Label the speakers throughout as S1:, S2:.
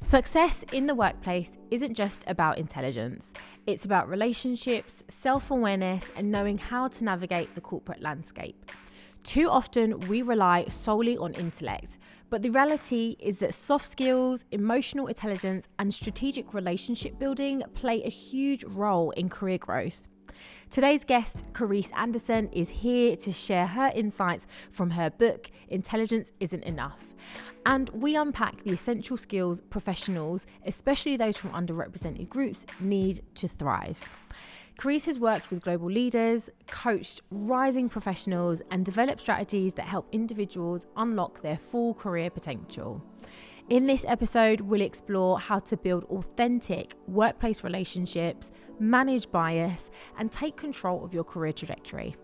S1: Success in the workplace isn't just about intelligence. It's about relationships, self-awareness, and knowing how to navigate the corporate landscape. Too often, we rely solely on intellect, but the reality is that soft skills, emotional intelligence, and strategic relationship building play a huge role in career growth. Today's guest, Carice Anderson, is here to share her insights from her book, Intelligence Isn't Enough. And we unpack the essential skills professionals, especially those from underrepresented groups, need to thrive. Carice has worked with global leaders, coached rising professionals, and developed strategies that help individuals unlock their full career potential. In this episode, we'll explore how to build authentic workplace relationships, manage bias, and take control of your career trajectory.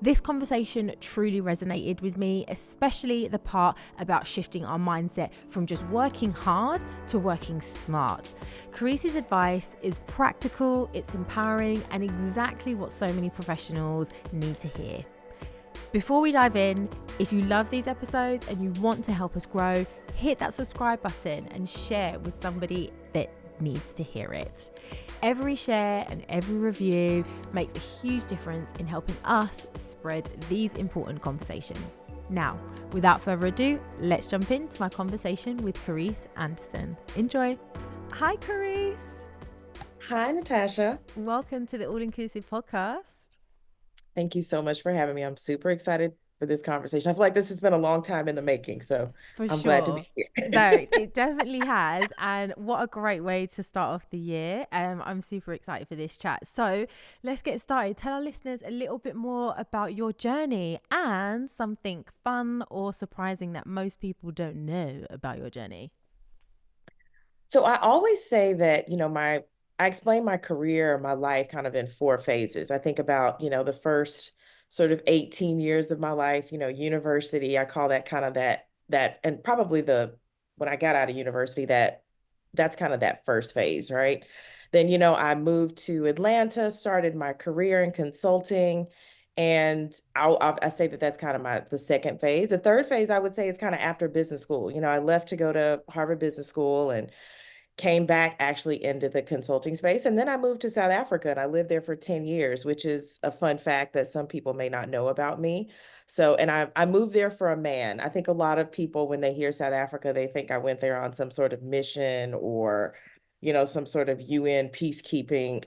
S1: This conversation truly resonated with me, especially the part about shifting our mindset from just working hard to working smart. Carice's advice is practical, it's empowering, and exactly what so many professionals need to hear. Before we dive in, if you love these episodes and you want to help us grow, hit that subscribe button and share with somebody that needs to hear it. Every share and every review makes a huge difference in helping us spread these important conversations. Now, without further ado, let's jump into my conversation with Carice Anderson. Enjoy. Hi, Carice.
S2: Hi, Natasha.
S1: Welcome to the All Inclusive Podcast.
S2: Thank you so much for having me. I'm super excited for this conversation. I feel like this has been a long time in the making, so I'm glad to be here.
S1: No, it definitely has. And what a great way to start off the year. I'm super excited for this chat. So let's get started. Tell our listeners a little bit more about your journey and something fun or surprising that most people don't know about your journey.
S2: So I always say that, I explain my career, my life kind of in four phases. I think about, the first sort of 18 years of my life, university, I call that kind of that, and probably when I got out of university, that's kind of that first phase, right? Then, I moved to Atlanta, started my career in consulting, and I say that that's kind of the second phase. The third phase, I would say, is kind of after business school. I left to go to Harvard Business School and came back actually into the consulting space. And then I moved to South Africa and I lived there for 10 years, which is a fun fact that some people may not know about me. So, and I moved there for a man. I think a lot of people, when they hear South Africa, they think I went there on some sort of mission or, some sort of UN peacekeeping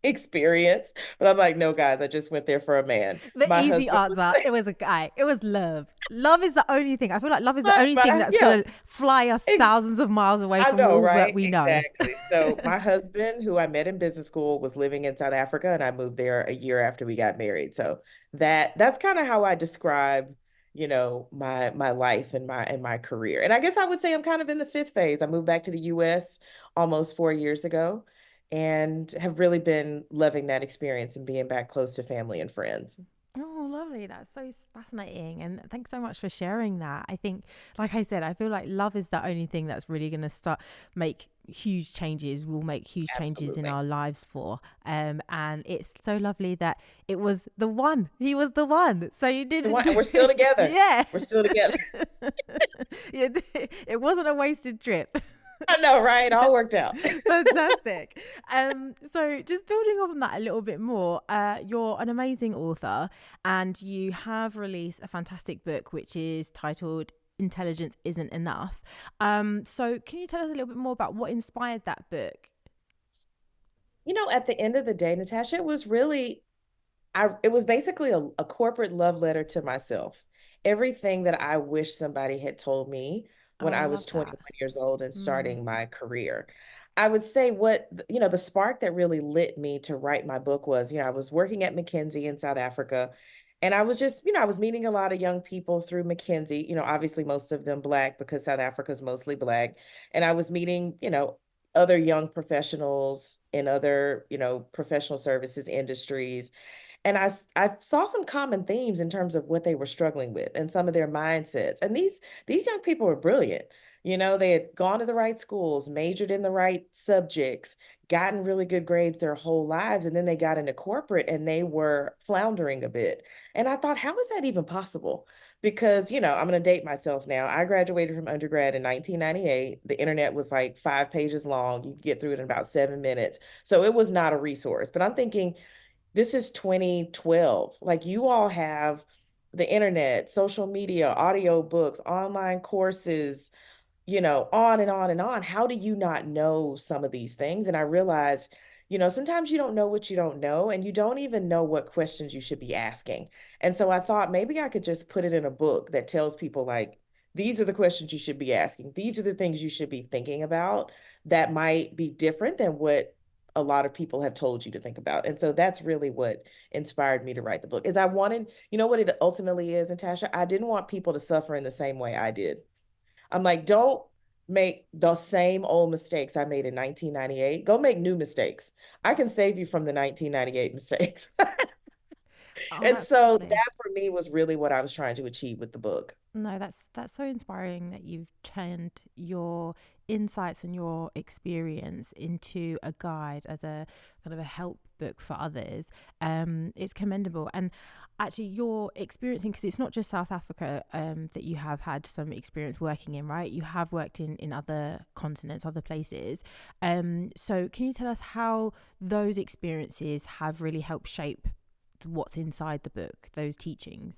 S2: experience. But I'm like, no, guys, I just went there for a man.
S1: The
S2: My
S1: easy
S2: husband
S1: answer, it was a guy. It was love. Love is the only thing. I feel like love is the only thing that's
S2: yeah,
S1: going to fly us thousands of miles away
S2: I
S1: from
S2: know,
S1: all that
S2: right?
S1: we know.
S2: Exactly. So my husband, who I met in business school, was living in South Africa, and I moved there a year after we got married. So that's kind of how I describe, my life and my career. And I guess I would say I'm kind of in the fifth phase. I moved back to the US almost 4 years ago and have really been loving that experience and being back close to family and friends.
S1: Oh, lovely. That's so fascinating. And thanks so much for sharing that. I think, like I said, I feel like love is the only thing that's really going to make huge changes, will make huge changes in
S2: Absolutely.
S1: our lives for. And it's so lovely that it was the one. He was the one. So you didn't do
S2: We're still together.
S1: Yeah.
S2: We're still together.
S1: It wasn't a wasted trip.
S2: I know, right? All worked out.
S1: Fantastic. So just building on that a little bit more, you're an amazing author and you have released a fantastic book which is titled Intelligence Isn't Enough. So can you tell us a little bit more about what inspired that book?
S2: At the end of the day, Natasha, it was basically a corporate love letter to myself. Everything that I wish somebody had told me
S1: Oh,
S2: when
S1: I
S2: I was
S1: love that.
S2: 21 years old and
S1: Mm.
S2: starting my career. I would say the spark that really lit me to write my book was, I was working at McKinsey in South Africa. And I was just, I was meeting a lot of young people through McKinsey, obviously most of them Black because South Africa is mostly Black. And I was meeting, other young professionals in other, professional services industries. And I saw some common themes in terms of what they were struggling with and some of their mindsets. And these young people were brilliant. They had gone to the right schools, majored in the right subjects, gotten really good grades their whole lives, and then they got into corporate and they were floundering a bit. And I thought, how is that even possible? because, I'm going to date myself now. I graduated from undergrad in 1998. The internet was like 5 pages long. You could get through it in about 7 minutes. So it was not a resource. But I'm thinking, this is 2012. Like, you all have the internet, social media, audio books, online courses, on and on and on. How do you not know some of these things? And I realized, sometimes you don't know what you don't know, and you don't even know what questions you should be asking. And so I thought maybe I could just put it in a book that tells people, like, these are the questions you should be asking. These are the things you should be thinking about that might be different than what a lot of people have told you to think about. And so that's really what inspired me to write the book. Is I wanted, what it ultimately is, Natasha, I didn't want people to suffer in the same way I did. I'm like, don't make the same old mistakes I made in 1998. Go make new mistakes. I can save you from the 1998 mistakes.
S1: Oh,
S2: And
S1: that's
S2: so
S1: lovely.
S2: that for me was really what I was trying to achieve with the book.
S1: No, that's so inspiring that you've turned your insights and your experience into a guide as a kind of a help book for others. It's commendable, and actually, you're experiencing, because it's not just South Africa that you have had some experience working in, right? You have worked in other continents, other places. So can you tell us how those experiences have really helped shape what's inside the book, those teachings?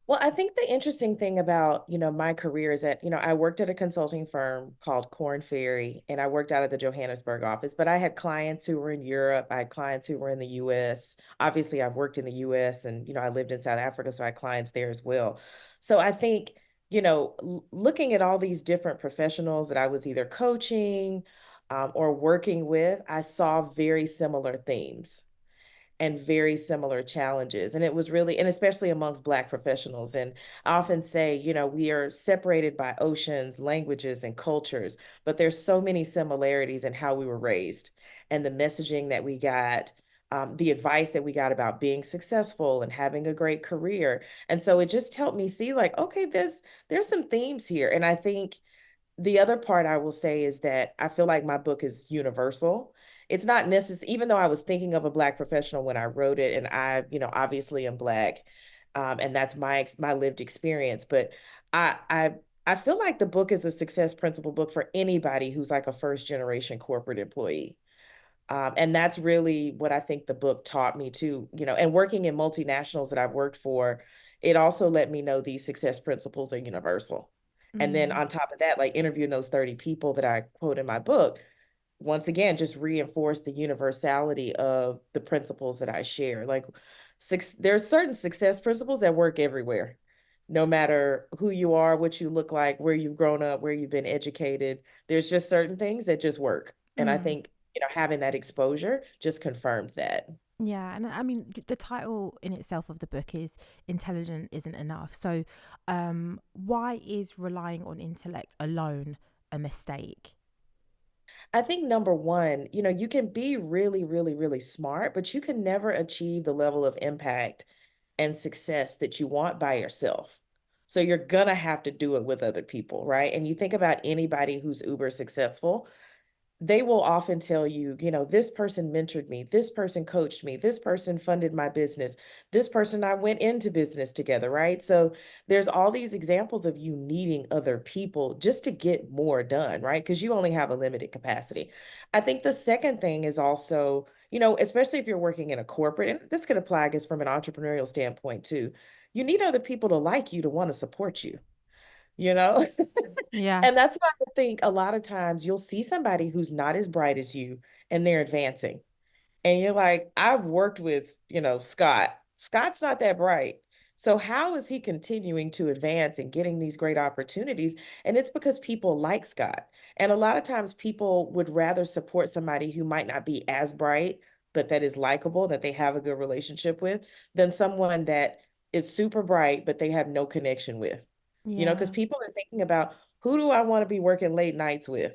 S2: Well, I think the interesting thing about, my career is that, I worked at a consulting firm called Corn Ferry, and I worked out of the Johannesburg office, but I had clients who were in Europe. I had clients who were in the US. Obviously, I've worked in the US and, I lived in South Africa, so I had clients there as well. So I think, looking at all these different professionals that I was either coaching, or working with, I saw very similar themes and very similar challenges. And it was really, and especially amongst Black professionals. And I often say, we are separated by oceans, languages, and cultures, but there's so many similarities in how we were raised and the messaging that we got. The advice that we got about being successful and having a great career. And so it just helped me see, like, okay, there's some themes here. And I think the other part I will say is that I feel like my book is universal. It's not necessary, even though I was thinking of a Black professional when I wrote it, and I, obviously am Black, and that's my lived experience. But I, I, I feel like the book is a success principle book for anybody who's like a first generation corporate employee. And that's really what I think the book taught me too, and working in multinationals that I've worked for, it also let me know these success principles are universal. And then
S1: Mm,
S2: on top of that, like interviewing those 30 people that I quote in my book, once again, just reinforce the universality of the principles that I share. Like, there's certain success principles that work everywhere, no matter who you are, what you look like, where you've grown up, where you've been educated. There's just certain things that just work. And I
S1: mm.
S2: think, having that exposure just confirmed that.
S1: Yeah, and I mean the title in itself of the book is "Intelligent Isn't Enough." So, why is relying on intellect alone a mistake?
S2: I think number one, you can be really, really, really smart, but you can never achieve the level of impact and success that you want by yourself. So you're gonna have to do it with other people, right? And you think about anybody who's uber successful, they will often tell you, this person mentored me, this person coached me, this person funded my business, this person I went into business together, right? So there's all these examples of you needing other people just to get more done, right? Because you only have a limited capacity. I think the second thing is also, especially if you're working in a corporate, and this could apply, I guess, from an entrepreneurial standpoint too, you need other people to like you to want to support you, you know?
S1: Yeah.
S2: And that's why I think a lot of times you'll see somebody who's not as bright as you and they're advancing. And you're like, I've worked with, Scott. Scott's not that bright. So how is he continuing to advance and getting these great opportunities? And it's because people like Scott. And a lot of times people would rather support somebody who might not be as bright, but that is likable, that they have a good relationship with, than someone that is super bright, but they have no connection with. Because
S1: Yeah.
S2: people are thinking about, who do I want to be working late nights with?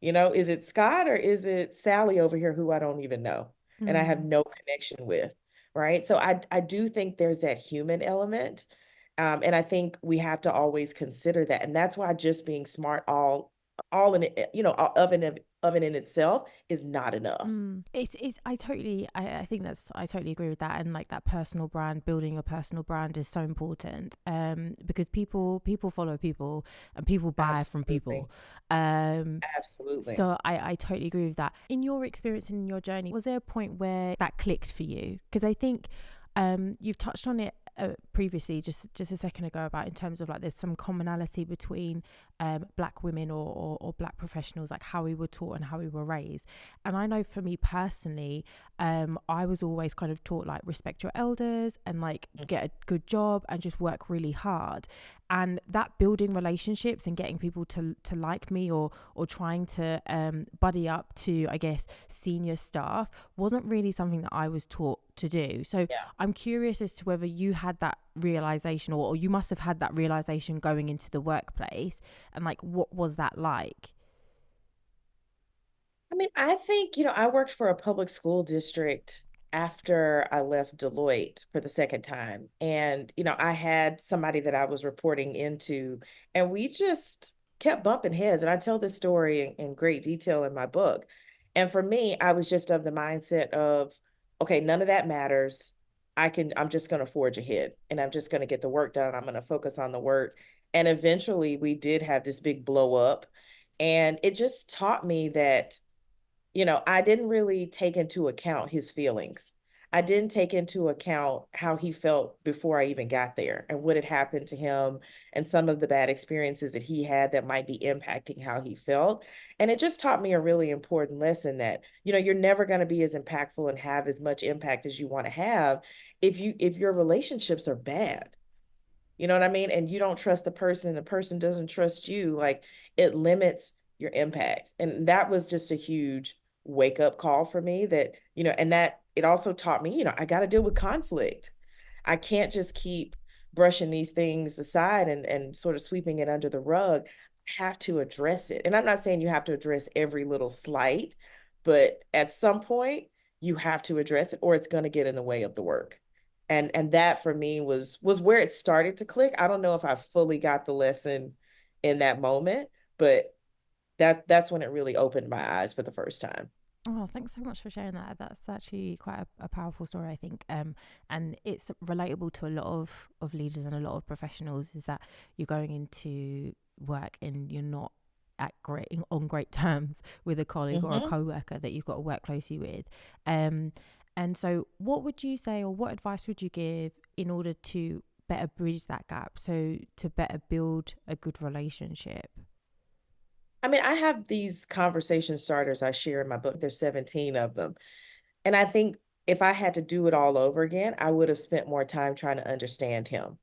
S2: Is it Scott or is it Sally over here who I don't even know and I have
S1: Mm.
S2: no connection with, right? So I do think there's that human element. And I think we have to always consider that. And that's why just being smart all all in it, of it in itself is not enough.
S1: It's I think that's I totally agree with that, and like that personal brand, building a personal brand is so important. Because people follow people and people buy from
S2: Absolutely.
S1: people. Um,
S2: Absolutely.
S1: so I totally agree with that. In your experience and in your journey, was there a point where that clicked for you? Because I think you've touched on it previously, just a second ago, about in terms of like there's some commonality between black women or black professionals, like how we were taught and how we were raised. And I know for me personally, I was always kind of taught like respect your elders and like get a good job and just work really hard. And that building relationships and getting people to like me, or trying to buddy up to, I guess, senior staff wasn't really something that I was taught to do. So
S2: Yeah.
S1: I'm curious as to whether you had that realization, or you must have had that realization going into the workplace, and like what was that like?
S2: I mean, I think, I worked for a public school district after I left Deloitte for the second time. And, I had somebody that I was reporting into, and we just kept bumping heads. And I tell this story in great detail in my book. And for me, I was just of the mindset of, okay, none of that matters. I'm just going to forge ahead and I'm just going to get the work done. I'm going to focus on the work. And eventually we did have this big blow up. And it just taught me that I didn't really take into account his feelings. I didn't take into account how he felt before I even got there and what had happened to him and some of the bad experiences that he had that might be impacting how he felt. And it just taught me a really important lesson that, you're never going to be as impactful and have as much impact as you want to have if your relationships are bad. You know what I mean? And you don't trust the person and the person doesn't trust you. Like it limits your impact. And that was just a huge wake up call for me that, and that it also taught me, I got to deal with conflict. I can't just keep brushing these things aside and sort of sweeping it under the rug. I have to address it. And I'm not saying you have to address every little slight, but at some point you have to address it or it's going to get in the way of the work. And that for me was where it started to click. I don't know if I fully got the lesson in that moment, but that's when it really opened my eyes for the first time.
S1: Oh, thanks so much for sharing that. That's actually quite a powerful story, I think. And it's relatable to a lot of leaders and a lot of professionals, is that you're going into work and you're not on great terms with a colleague or a
S2: Mm-hmm.
S1: co-worker that you've got to work closely with. Um, and so what would you say, or what advice would you give in order to better bridge that gap? So to better build a good relationship?
S2: I mean, I have these conversation starters I share in my book. There's 17 of them. And I think if I had to do it all over again, I would have spent more time trying to understand him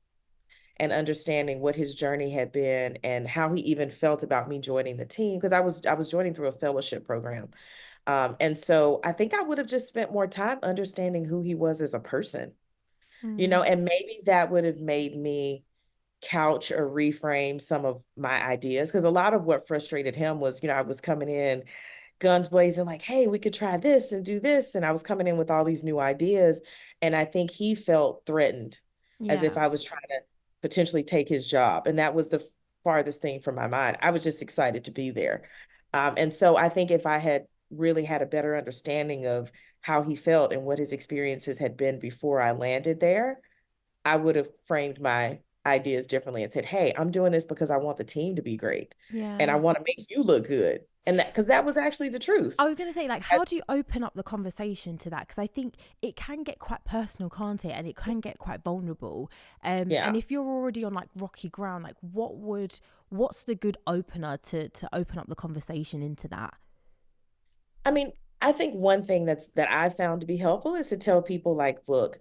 S2: and understanding what his journey had been and how he even felt about me joining the team because I was joining through a fellowship program. And so I think I would have just spent more time understanding who he was as a person,
S1: Mm,
S2: and maybe that would have made me couch or reframe some of my ideas because a lot of what frustrated him was, I was coming in guns blazing, like, hey, we could try this and do this. And I was coming in with all these new ideas. And I think he felt threatened as if
S1: yeah.
S2: I was trying to potentially take his job. And that was the farthest thing from my mind. I was just excited to be there. And so I think if I had really had a better understanding of how he felt and what his experiences had been before I landed there, I would have framed my ideas differently and said, hey, I'm doing this because I want the team to be great and I
S1: Yeah.
S2: want to make you look good. And that, because that was actually the truth.
S1: I was going to say, like,
S2: I,
S1: how do you open up the conversation to that? Because I think it can get quite personal, can't it? And it can get quite vulnerable. And
S2: yeah.
S1: if you're already on like rocky ground, like, what's the good opener to open up the conversation into that?
S2: I mean, I think one thing that I found to be helpful is to tell people like, look,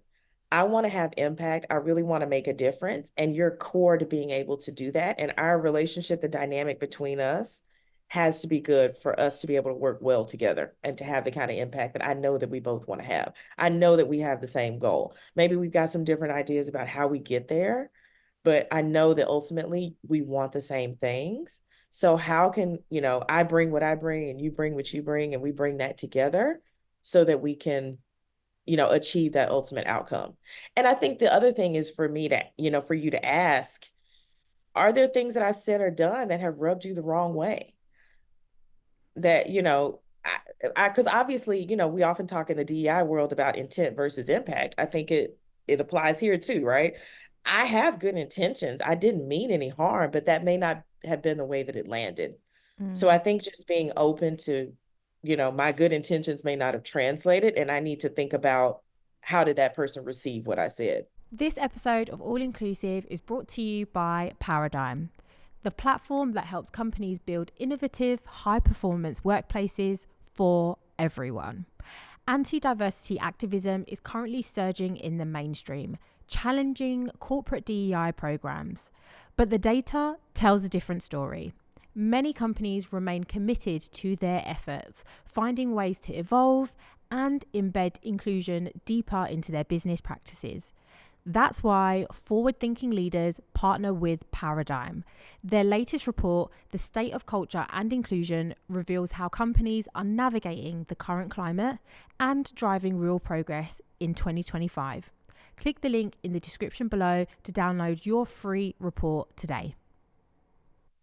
S2: I want to have impact. I really want to make a difference. And you're core to being able to do that. And our relationship, the dynamic between us has to be good for us to be able to work well together and to have the kind of impact that I know that we both want to have. I know that we have the same goal. Maybe we've got some different ideas about how we get there, but I know that ultimately we want the same things. So how can, I bring what I bring and you bring what you bring and we bring that together so that we can, achieve that ultimate outcome. And I think the other thing is for me to, for you to ask, are there things that I've said or done that have rubbed you the wrong way? that, because obviously, we often talk in the DEI world about intent versus impact. I think it applies here too, right? I have good intentions. I didn't mean any harm, but that may not have been the way that it landed. So I
S1: Mm.
S2: think just being open to, my good intentions may not have translated, and I need to think about how did that person receive what I said.
S1: This episode of All Inclusive is brought to you by Paradigm, the platform that helps companies build innovative, high performance workplaces for everyone. Anti diversity activism is currently surging in the mainstream, challenging corporate DEI programs. But the data tells a different story. Many companies remain committed to their efforts, finding ways to evolve and embed inclusion deeper into their business practices. That's why forward thinking leaders partner with Paradigm. Their latest report, The State of Culture and Inclusion, reveals how companies are navigating the current climate and driving real progress in 2025. Click the link in the description below to download your free report today.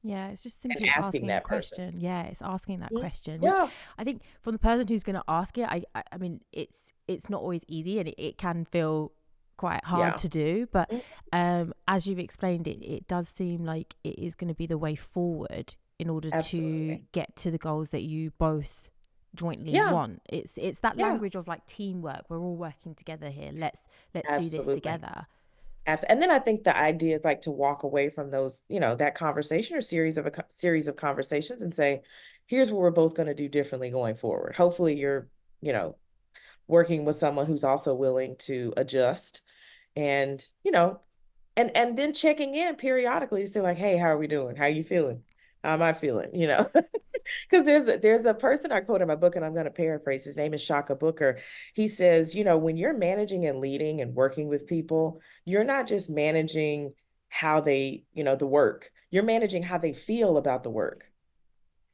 S1: Yeah, it's just
S2: And
S1: simply
S2: asking
S1: asking the
S2: that person.
S1: question. Yeah, it's asking that
S2: Mhm.
S1: question, which
S2: Yeah,
S1: I think from the person who's going to ask it, I mean, it's not always easy, and it can feel quite hard
S2: yeah.
S1: to do. But
S2: Mhm.
S1: as you've explained it, it does seem like it is going to be the way forward in order to
S2: Absolutely.
S1: get to the goals that you both jointly
S2: Yeah,
S1: want. It's that
S2: yeah.
S1: language of like teamwork. We're all working together here. Let's do this
S2: Absolutely.
S1: together.
S2: And then I think the idea is like to walk away from those, that conversation or series of conversations and say, here's what we're both going to do differently going forward. Hopefully you're, you know, working with someone who's also willing to adjust and, and then checking in periodically to say like, hey, how are we doing? How are you feeling? How am I feeling? Because there's a person I quote in my book, and I'm going to paraphrase. His name is Shaka Booker. He says, when you're managing and leading and working with people, you're not just managing how they, the work. You're managing how they feel about the work.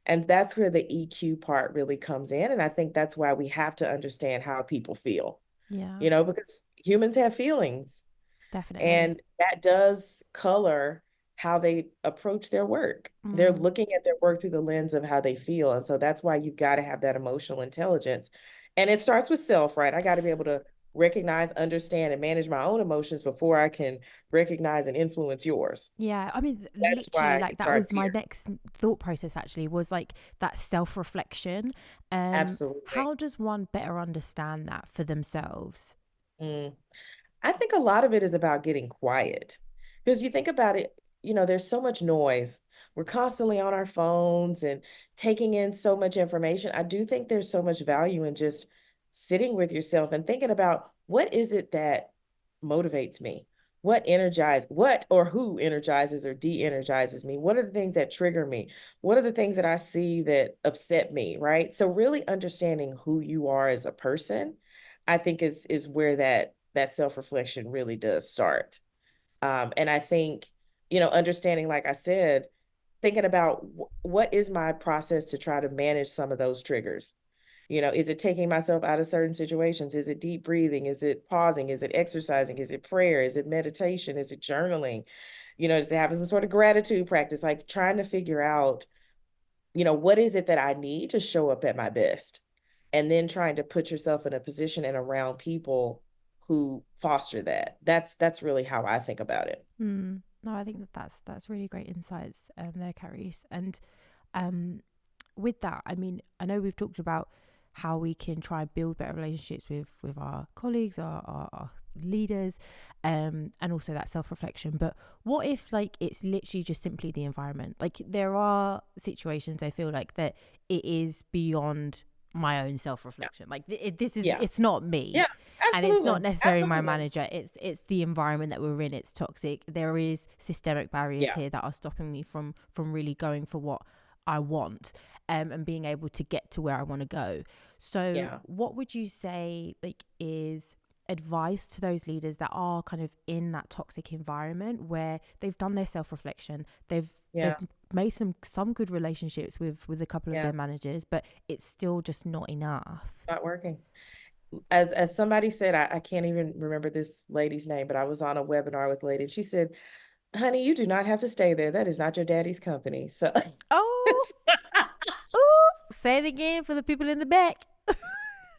S2: And that's where the EQ part really comes in. And I think that's why we have to understand how people feel,
S1: Yeah,
S2: because humans have feelings.
S1: definitely.
S2: And that does color how they approach their work. They're
S1: Mm.
S2: looking at their work through the lens of how they feel. And so that's why you've got to have that emotional intelligence. And it starts with self, right? I got to be able to recognize, understand, and manage my own emotions before I can recognize and influence yours.
S1: Yeah, I mean,
S2: That's
S1: literally,
S2: why
S1: like
S2: it
S1: that was
S2: starts
S1: my
S2: here.
S1: next thought process. Actually, was like that self-reflection.
S2: Absolutely.
S1: How does one better understand that for themselves?
S2: Mm. I think a lot of it is about getting quiet because you think about it, there's so much noise. We're constantly on our phones and taking in so much information. I do think there's so much value in just sitting with yourself and thinking about what is it that motivates me? What or who energizes or de-energizes me? What are the things that trigger me? What are the things that I see that upset me, right? So really understanding who you are as a person, I think is where that self-reflection really does start. And I think, understanding, like I said, thinking about what is my process to try to manage some of those triggers. Is it taking myself out of certain situations? Is it deep breathing? Is it pausing? Is it exercising? Is it prayer? Is it meditation? Is it journaling? Is it having some sort of gratitude practice? Like trying to figure out, what is it that I need to show up at my best? And then trying to put yourself in a position and around people who foster that. That's really how I think about it.
S1: No, I think that's really great insights there, Carice. And um, with that, I mean, I know we've talked about how we can try and build better relationships with our colleagues, our leaders, and also that self reflection. But what if like it's literally just simply the environment? Like there are situations I feel like that it is beyond my own self
S2: Yeah.
S1: reflection. Like this is
S2: Yeah.
S1: it's not me.
S2: Yeah.
S1: And it's not
S2: Absolutely.
S1: necessarily my
S2: Absolutely.
S1: manager. It's the environment that we're in. It's toxic. There is systemic barriers
S2: Yeah.
S1: here that are stopping me from really going for what I want, and being able to get to where I want to go. So,
S2: Yeah.
S1: what would you say like is advice to those leaders that are kind of in that toxic environment where they've done their self-reflection, they've
S2: Yeah.
S1: made some good relationships with a couple of
S2: Yeah.
S1: their managers, but it's still just not enough.
S2: Not working. As somebody said, I can't even remember this lady's name, but I was on a webinar with a lady and she said, honey, you do not have to stay there. That is not your daddy's company. So
S1: Oh, ooh. Say it again for the people in the back.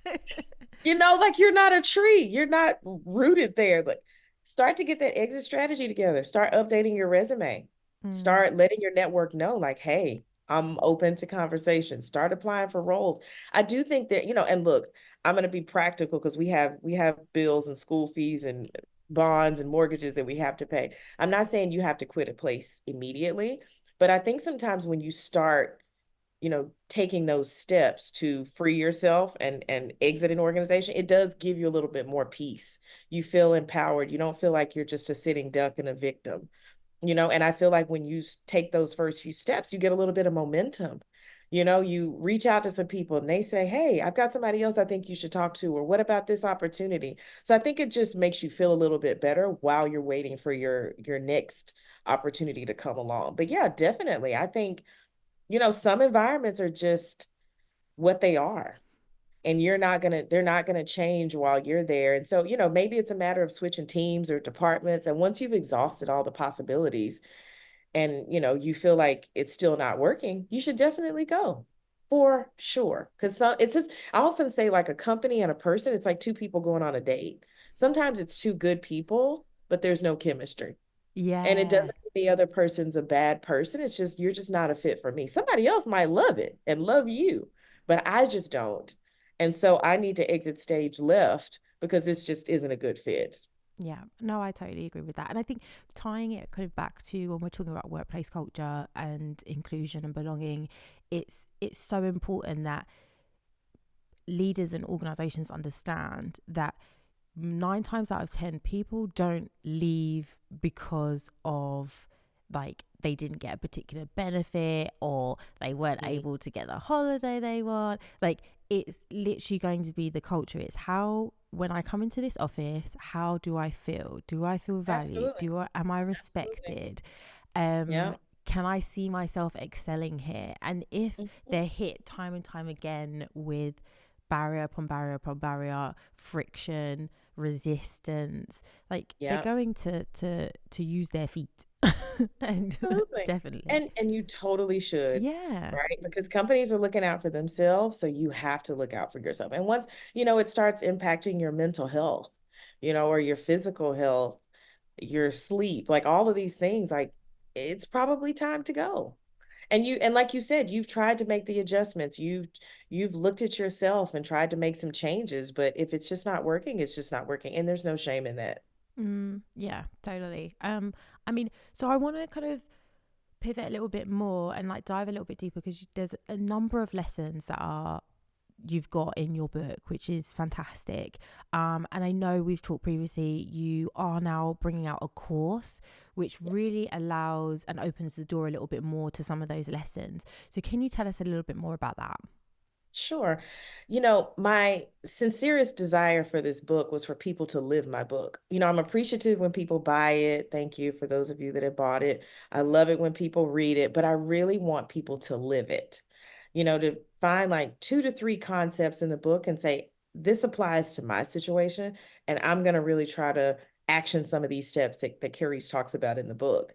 S2: Like you're not a tree. You're not rooted there. Like start to get that exit strategy together. Start updating your resume.
S1: Mm,
S2: Start letting your network know, like, hey, I'm open to conversation. Start applying for roles. I do think that, and look, I'm going to be practical because we have bills and school fees and bonds and mortgages that we have to pay. I'm not saying you have to quit a place immediately, but I think sometimes when you start taking those steps to free yourself and exit an organization, it does give you a little bit more peace. You feel empowered. You don't feel like you're just a sitting duck and a victim. And I feel like when you take those first few steps, you get a little bit of momentum. You reach out to some people and they say, hey, I've got somebody else I think you should talk to, or what about this opportunity? So I think it just makes you feel a little bit better while you're waiting for your next opportunity to come along. But yeah, definitely. I think some environments are just what they are. And they're not gonna change while you're there. And so, maybe it's a matter of switching teams or departments. And once you've exhausted all the possibilities and you feel like it's still not working, you should definitely go for sure. Because it's just I often say like a company and a person, it's like two people going on a date. Sometimes it's two good people, but there's no chemistry. And it
S1: yeah.
S2: doesn't mean the other person's a bad person. It's just you're just not a fit for me. Somebody else might love it and love you, but I just don't. And so I need to exit stage left because this just isn't a good fit.
S1: Yeah, no, I totally agree with that. And I think tying it kind of back to when we're talking about workplace culture and inclusion and belonging, it's so important that leaders and organizations understand that 9 times out of 10 people don't leave because of like they didn't get a particular benefit or they weren't
S2: Mhm.
S1: able to get the holiday they want. Like it's literally going to be the culture. It's how when I come into this office, how do I feel? Do I feel valued?
S2: Absolutely.
S1: Am I
S2: Absolutely.
S1: respected? um
S2: Yeah.
S1: can I see myself excelling here? And if
S2: Mhm.
S1: they're hit time and time again with barrier upon barrier upon barrier, friction, resistance, like they're
S2: Yeah.
S1: going to use their feet. And
S2: Absolutely.
S1: definitely.
S2: And you totally should,
S1: Yeah.
S2: right? Because companies are looking out for themselves, so you have to look out for yourself. And once, it starts impacting your mental health, or your physical health, your sleep, like all of these things, like it's probably time to go. And like you said, you've tried to make the adjustments. You've looked at yourself and tried to make some changes, but if it's just not working, it's just not working. And there's no shame in that.
S1: Yeah, totally. I mean, so I want to kind of pivot a little bit more and like dive a little bit deeper because there's a number of lessons that are you've got in your book, which is fantastic. And I know we've talked previously, you are now bringing out a course which
S2: Yes.
S1: really allows and opens the door a little bit more to some of those lessons. So can you tell us a little bit more about that?
S2: Sure. My sincerest desire for this book was for people to live my book. I'm appreciative when people buy it. Thank you for those of you that have bought it. I love it when people read it, but I really want people to live it. To find like 2 to 3 concepts in the book and say, this applies to my situation, and I'm going to really try to action some of these steps that Carice talks about in the book.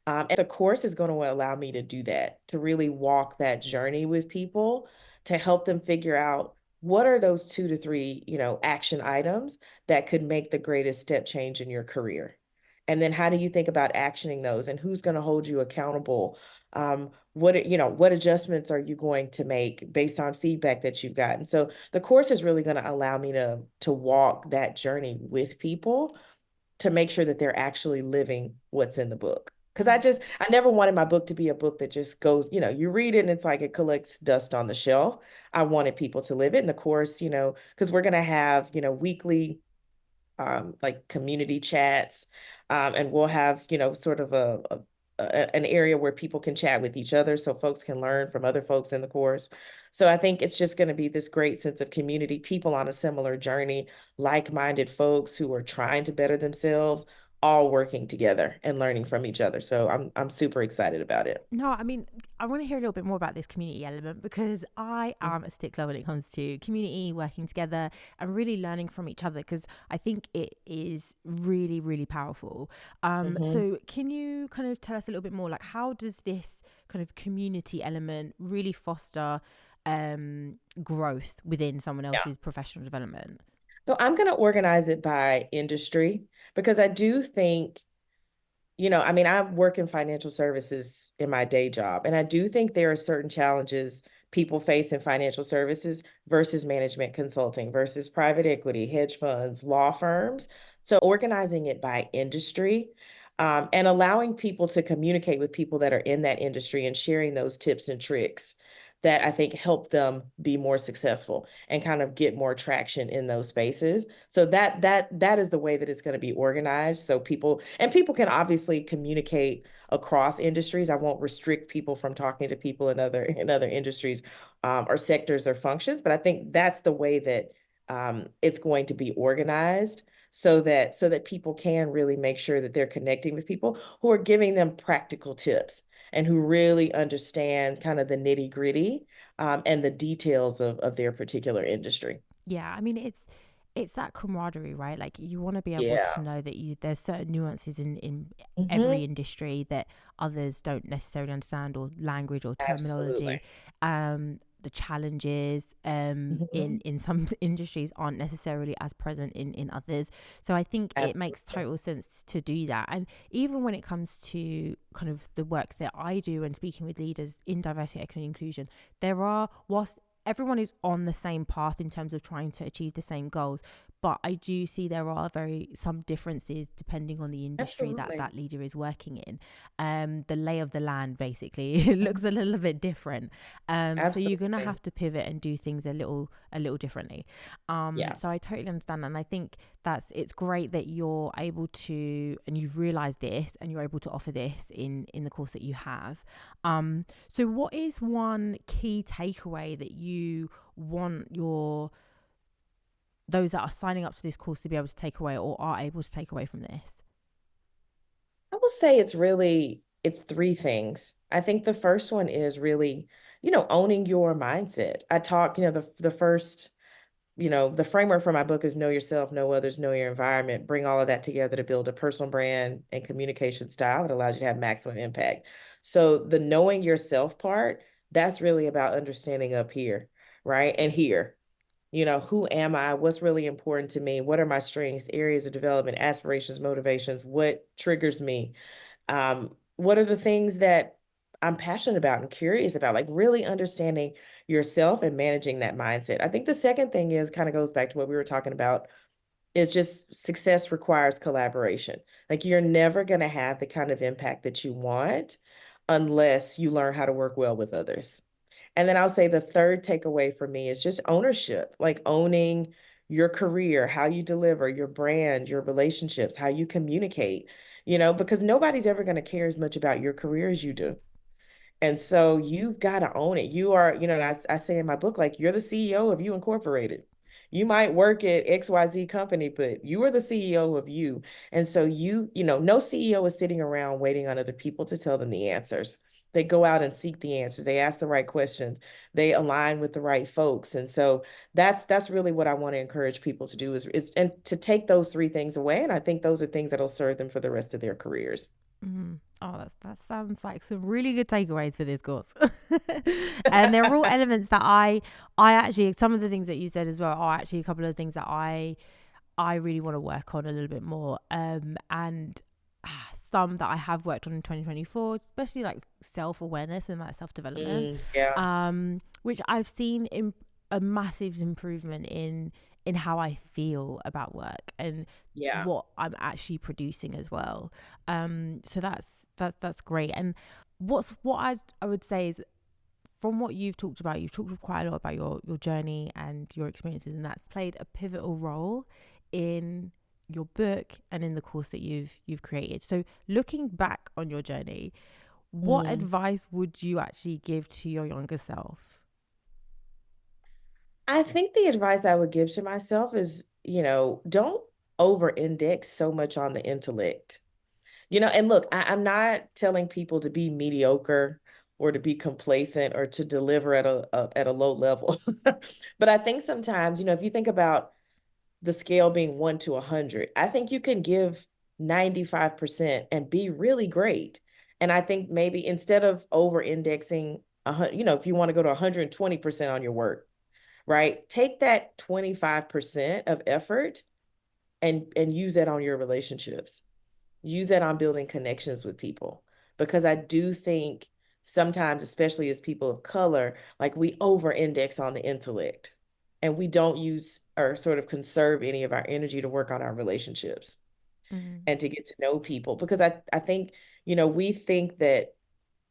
S2: And the course is going to allow me to do that, to really walk that journey with people, to help them figure out what are those 2 to 3, action items that could make the greatest step change in your career. And then how do you think about actioning those and who's going to hold you accountable? What adjustments are you going to make based on feedback that you've gotten? So the course is really going to allow me to walk that journey with people to make sure that they're actually living what's in the book. Because I never wanted my book to be a book that just goes, you read it and it's like it collects dust on the shelf. I wanted people to live it. And of course, because we're going to have, weekly like community chats, and we'll have sort of an area where people can chat with each other so folks can learn from other folks in the course. So I think it's just going to be this great sense of community, people on a similar journey, like-minded folks who are trying to better themselves, all working together and learning from each other. So I'm super excited about it.
S1: No, I mean, I want to hear a little bit more about this community element because I am a stickler when it comes to community, working together, and really learning from each other because I think it is really, really powerful.
S2: Mhm.
S1: So, can you kind of tell us a little bit more? Like, how does this kind of community element really foster growth within someone
S2: Yeah.
S1: else's professional development?
S2: So I'm going to organize it by industry because I do think, I mean, I work in financial services in my day job, and I do think there are certain challenges people face in financial services versus management consulting versus private equity, hedge funds, law firms. So organizing it by industry, and allowing people to communicate with people that are in that industry and sharing those tips and tricks that I think help them be more successful and kind of get more traction in those spaces. So that is the way that it's going to be organized. So people can obviously communicate across industries. I won't restrict people from talking to people in other industries, or sectors or functions, but I think that's the way that it's going to be organized so that people can really make sure that they're connecting with people who are giving them practical tips and who really understand kind of the nitty gritty, and the details of their particular industry.
S1: Yeah, I mean it's that camaraderie, right? Like you want to be able to
S2: Yeah.
S1: know that there's certain nuances in every
S2: Hmm.
S1: industry that others don't necessarily understand, or language or terminology.
S2: Absolutely.
S1: The challenges
S2: Hmm.
S1: in some industries aren't necessarily as present in others. So I think it makes
S2: Absolutely.
S1: total sense to do that. And even when it comes to kind of the work that I do and speaking with leaders in diversity, equity, and inclusion, there are, whilst everyone is on the same path in terms of trying to achieve the same goals, but I do see there are some differences depending on the industry that
S2: Absolutely.
S1: that leader is working in. The lay of the land basically it looks a
S2: Mhm.
S1: little bit different. So you're gonna
S2: Absolutely.
S1: have to pivot and do things a little differently.
S2: Yeah.
S1: So I totally understand that, and I think it's great that you're able to, and you've realized this and you're able to offer this in the course that you have. So what is one key takeaway that you want your those that are signing up to this course to be able to take away, or are able to take away from this?
S2: I will say it's three things. I think the first one is really, owning your mindset. I talk, the first, the framework for my book is know yourself, know others, know your environment, bring all of that together to build a personal brand and communication style that allows you to have maximum impact. So the knowing yourself part, that's really about understanding up here, right? And here. Who am I? What's really important to me? What are my strengths, areas of development, aspirations, motivations? What triggers me? What are the things that I'm passionate about and curious about? Like really understanding yourself and managing that mindset. I think the second thing is kind of goes back to what we were talking about, is just success requires collaboration. Like you're never going to have the kind of impact that you want unless you learn how to work well with others. And then I'll say the third takeaway for me is just ownership, like owning your career, how you deliver, your brand, your relationships, how you communicate, because nobody's ever going to care as much about your career as you do. And so you've got to own it. You are, and I say in my book, like you're the CEO of You Incorporated. You might work at XYZ company, but you are the CEO of you. And so no CEO is sitting around waiting on other people to tell them the answers. They go out and seek the answers. They ask the right questions. They align with the right folks. And so that's really what I want to encourage people to do is and to take those three things away. And I think those are things that'll serve them for the rest of their careers.
S1: Oh, that sounds like some really good takeaways for this course. And they're all elements that I actually, some of the things that you said as well are actually a couple of things that I really want to work on a little bit more. And some that I have worked on in 2024, especially like self awareness and like self development,
S2: Yeah.
S1: which I've seen a massive improvement in how I feel about work and
S2: Yeah.
S1: what I'm actually producing as well. So that's great. And what I would say is, from what you've talked quite a lot about your journey and your experiences, and that's played a pivotal role in your book and in the course that you've created. So looking back on your journey, what
S2: Mm.
S1: advice would you actually give to your younger self?
S2: I think the advice I would give to myself is, don't over index so much on the intellect. And look, I'm not telling people to be mediocre or to be complacent or to deliver at a low level. But I think sometimes, if you think about the scale being 1 to 100, I think you can give 95% and be really great. And I think maybe instead of over indexing if you want to go to 120% on your work, right? Take that 25% of effort and use that on your relationships. Use that on building connections with people. Because I do think sometimes, especially as people of color, like we over index on the intellect and we don't use or sort of conserve any of our energy to work on our relationships
S1: Mm.
S2: and to get to know people. Because I think, we think that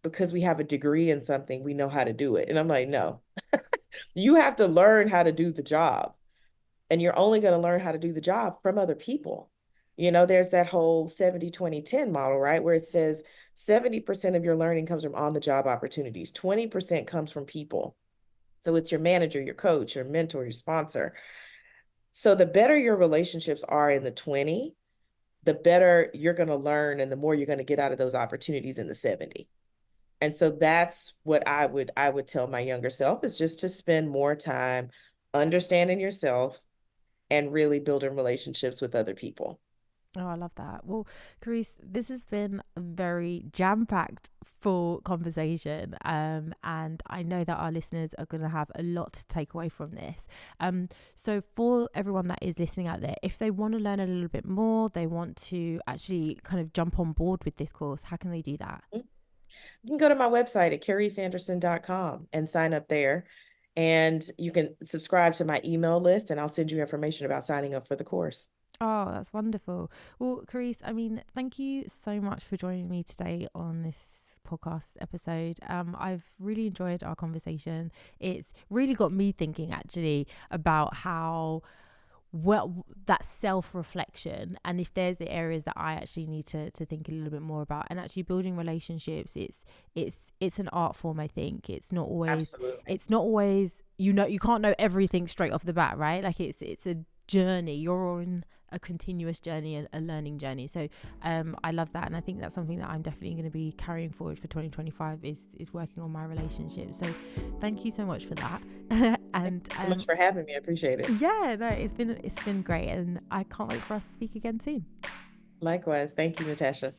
S2: because we have a degree in something, we know how to do it. And I'm like, no, you have to learn how to do the job. And you're only going to learn how to do the job from other people. There's that whole 70-20-10 model, right? Where it says 70% of your learning comes from on the job opportunities, 20% comes from people. So it's your manager, your coach, your mentor, your sponsor. So the better your relationships are in the 20, the better you're going to learn and the more you're going to get out of those opportunities in the 70. And so that's what I would tell my younger self is just to spend more time understanding yourself and really building relationships with other people.
S1: Oh, I love that. Well, Carice, this has been a very jam-packed, full conversation. And I know that our listeners are going to have a lot to take away from this. So for everyone that is listening out there, if they want to learn a little bit more, they want to actually kind of jump on board with this course, how can they do that?
S2: You can go to my website at cariceanderson.com and sign up there. And you can subscribe to my email list, and I'll send you information about signing up for the course.
S1: Oh, that's wonderful. Well, Carice, I mean, thank you so much for joining me today on this podcast episode. I've really enjoyed our conversation. It's really got me thinking actually about how well that self-reflection, and if there's the areas that I actually need to think a little bit more about, and actually building relationships, it's an art form. I think
S2: Absolutely.
S1: it's not always, you can't know everything straight off the bat, right? Like it's a journey. You're on a continuous journey and a learning journey. So I love that, and I think that's something that I'm definitely going to be carrying forward for 2025 is working on my relationship. So thank you so much for that.
S2: Thank
S1: And
S2: you so much for having me. I appreciate it.
S1: yeah, no, it's been great, and I can't wait for us to speak again soon.
S2: Likewise. Thank you, Natasha.